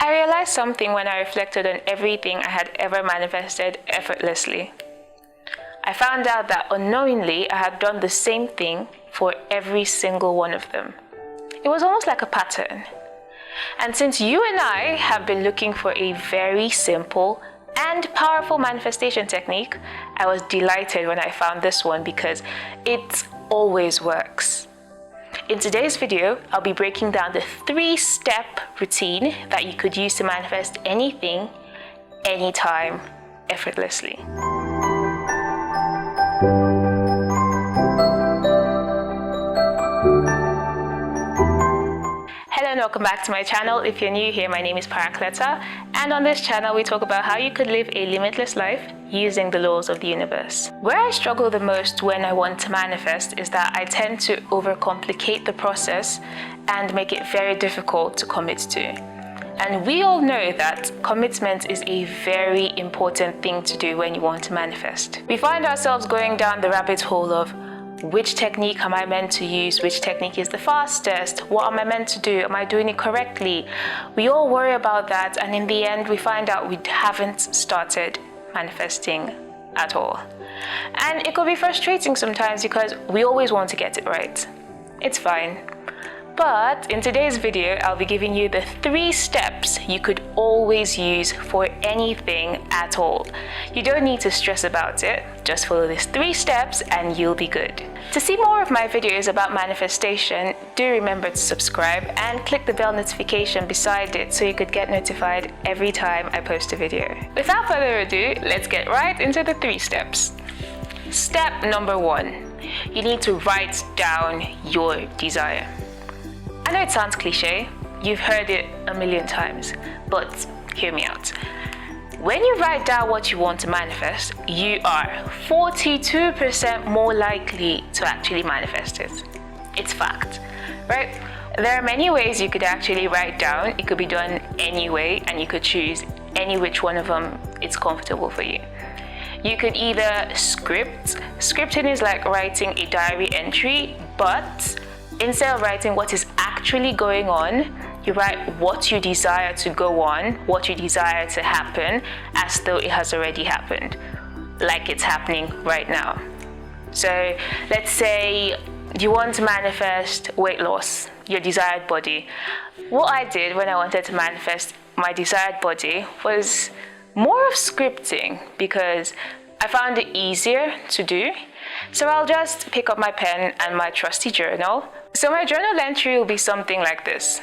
I realized something when I reflected on everything I had ever manifested effortlessly. I found out that unknowingly I had done the same thing for every single one of them. It was almost like a pattern. And since you and I have been looking for a very simple and powerful manifestation technique, I was delighted when I found this one because it always works. In today's video, I'll be breaking down the 3-step routine that you could use to manifest anything, anytime, effortlessly. Hello and welcome back to my channel. If you're new here, my name is Paracleta, and on this channel we talk about how you could live a limitless life using the laws of the universe. Where I struggle the most when I want to manifest is that I tend to overcomplicate the process and make it very difficult to commit to. And we all know that commitment is a very important thing to do when you want to manifest. We find ourselves going down the rabbit hole of which technique am I meant to use? Which technique is the fastest? What am I meant to do? Am I doing it correctly? We all worry about that, and in the end we find out we haven't started manifesting at all. And it could be frustrating sometimes because we always want to get it right. It's fine. But in today's video, I'll be giving you the 3 steps you could always use for anything at all. You don't need to stress about it. Just follow these 3 steps and you'll be good. To see more of my videos about manifestation, do remember to subscribe and click the bell notification beside it so you could get notified every time I post a video. Without further ado, let's get right into the 3 steps. Step number 1, you need to write down your desire. I know it sounds cliche, you've heard it a million times, but hear me out. When you write down what you want to manifest, you are 42% more likely to actually manifest it. It's fact, right? There are many ways you could actually write down. It could be done any way, and you could choose any which one of them is comfortable for you. You could either script. Scripting is like writing a diary entry, but instead of writing what is actually going on, you write what you desire to go on, what you desire to happen, as though it has already happened, like it's happening right now. So let's say you want to manifest weight loss, your desired body. What I did when I wanted to manifest my desired body was more of scripting because I found it easier to do. So I'll just pick up my pen and my trusty journal. So my journal entry will be something like this.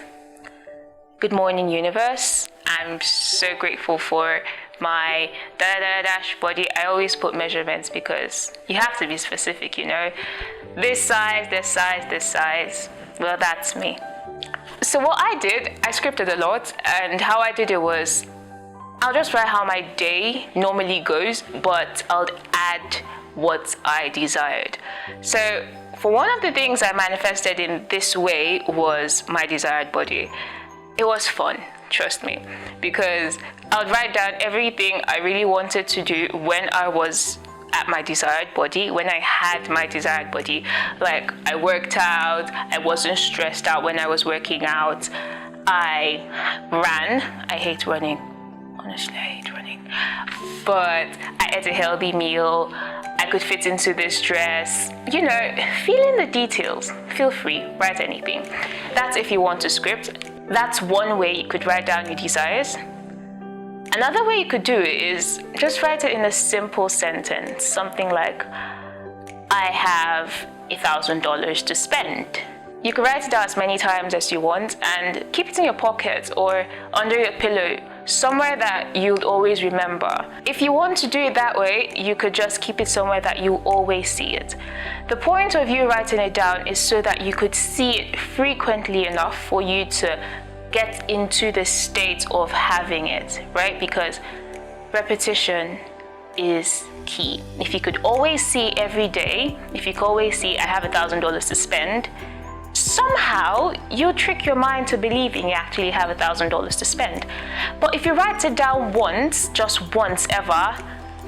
Good morning, universe. I'm so grateful for my dash body. I always put measurements because you have to be specific, you know. This size, this size, this size. Well, that's me. So what I did, I scripted a lot, and how I did it was I'll just write how my day normally goes, but I'll add what I desired. So for one of the things I manifested in this way was my desired body. It was fun, trust me, because I would write down everything I really wanted to do when I was at my desired body, when I had my desired body. Like I worked out, I wasn't stressed out when I was working out, I ran. I hate running. Honestly, I hate running. But I ate a healthy meal. I could fit into this dress. You know, fill in the details. Feel free, write anything. That's if you want to script. That's one way you could write down your desires. Another way you could do it is just write it in a simple sentence. Something like, I have $1,000 to spend. You can write it down as many times as you want and keep it in your pocket or under your pillow, somewhere that you'll always remember. If you want to do it that way, you could just keep it somewhere that you always see it. The point of you writing it down is so that you could see it frequently enough for you to get into the state of having it, right? Because repetition is key. If you could always see every day, if you could always see, I have $1,000 to spend, somehow you'll trick your mind to believing you actually have $1,000 to spend. But if you write it down once, just once ever,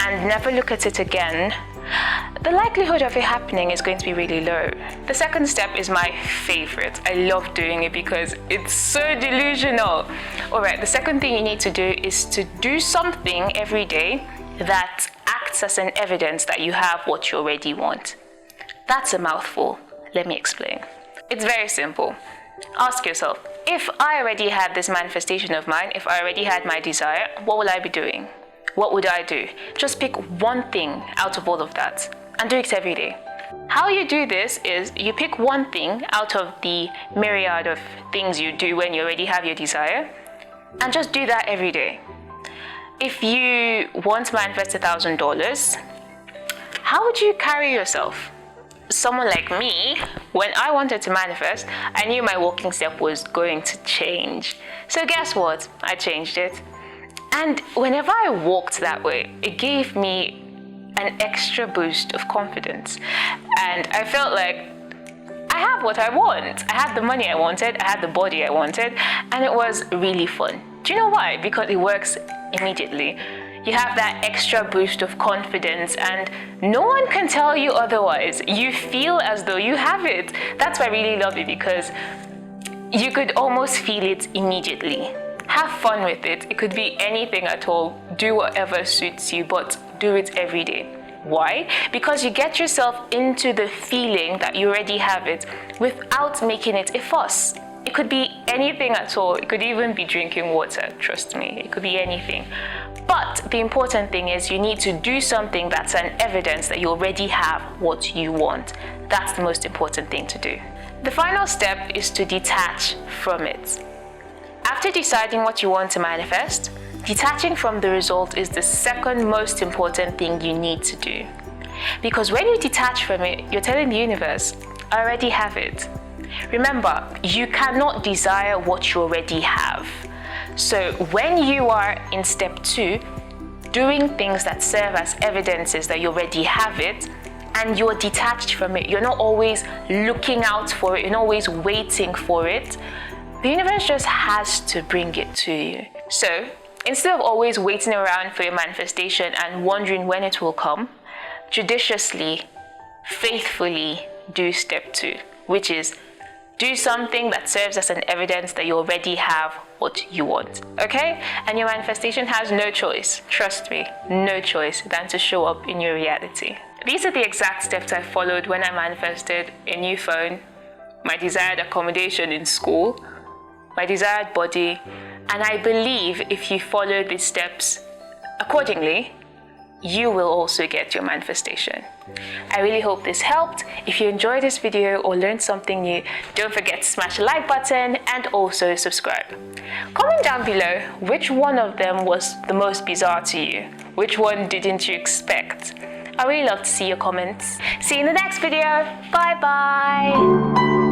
and never look at it again, the likelihood of it happening is going to be really low. The second step is my favorite. I love doing it because it's so delusional. Alright, the second thing you need to do is to do something every day that acts as an evidence that you have what you already want. That's a mouthful. Let me explain. It's very simple. Ask yourself, if I already had this manifestation of mine, if I already had my desire, what will I be doing? What would I do? Just pick one thing out of all of that and do it every day. How you do this is you pick one thing out of the myriad of things you do when you already have your desire and just do that every day. If you want to manifest $1,000, how would you carry yourself? Someone like me, when I wanted to manifest, I knew my walking step was going to change. So guess what? I changed it. And whenever I walked that way, it gave me an extra boost of confidence. And I felt like I have what I want. I had the money I wanted, I had the body I wanted, and it was really fun. Do you know why? Because it works immediately. You have that extra boost of confidence and no one can tell you otherwise. You feel as though you have it. That's why I really love it, because you could almost feel it immediately. Have fun with it. It could be anything at all. Do whatever suits you, but do it every day. Why? Because you get yourself into the feeling that you already have it without making it a fuss. It could be anything at all. It could even be drinking water, trust me. It could be anything. But the important thing is you need to do something that's an evidence that you already have what you want. That's the most important thing to do. The final step is to detach from it. After deciding what you want to manifest, detaching from the result is the second most important thing you need to do. Because when you detach from it, you're telling the universe, I already have it. Remember, you cannot desire what you already have. So when you are in step 2, doing things that serve as evidences that you already have it, and you're detached from it, you're not always looking out for it, you're not always waiting for it, the universe just has to bring it to you. So instead of always waiting around for your manifestation and wondering when it will come, judiciously, faithfully do step 2, which is do something that serves as an evidence that you already have what you want, okay? And your manifestation has no choice, trust me, no choice than to show up in your reality. These are the exact steps I followed when I manifested a new phone, my desired accommodation in school, my desired body, and I believe if you follow these steps accordingly, you will also get your manifestation. I really hope this helped. If you enjoyed this video or learned something new, don't forget to smash the like button and also subscribe. Comment down below which one of them was the most bizarre to you. Which one didn't you expect? I really love to see your comments. See you in the next video. Bye bye.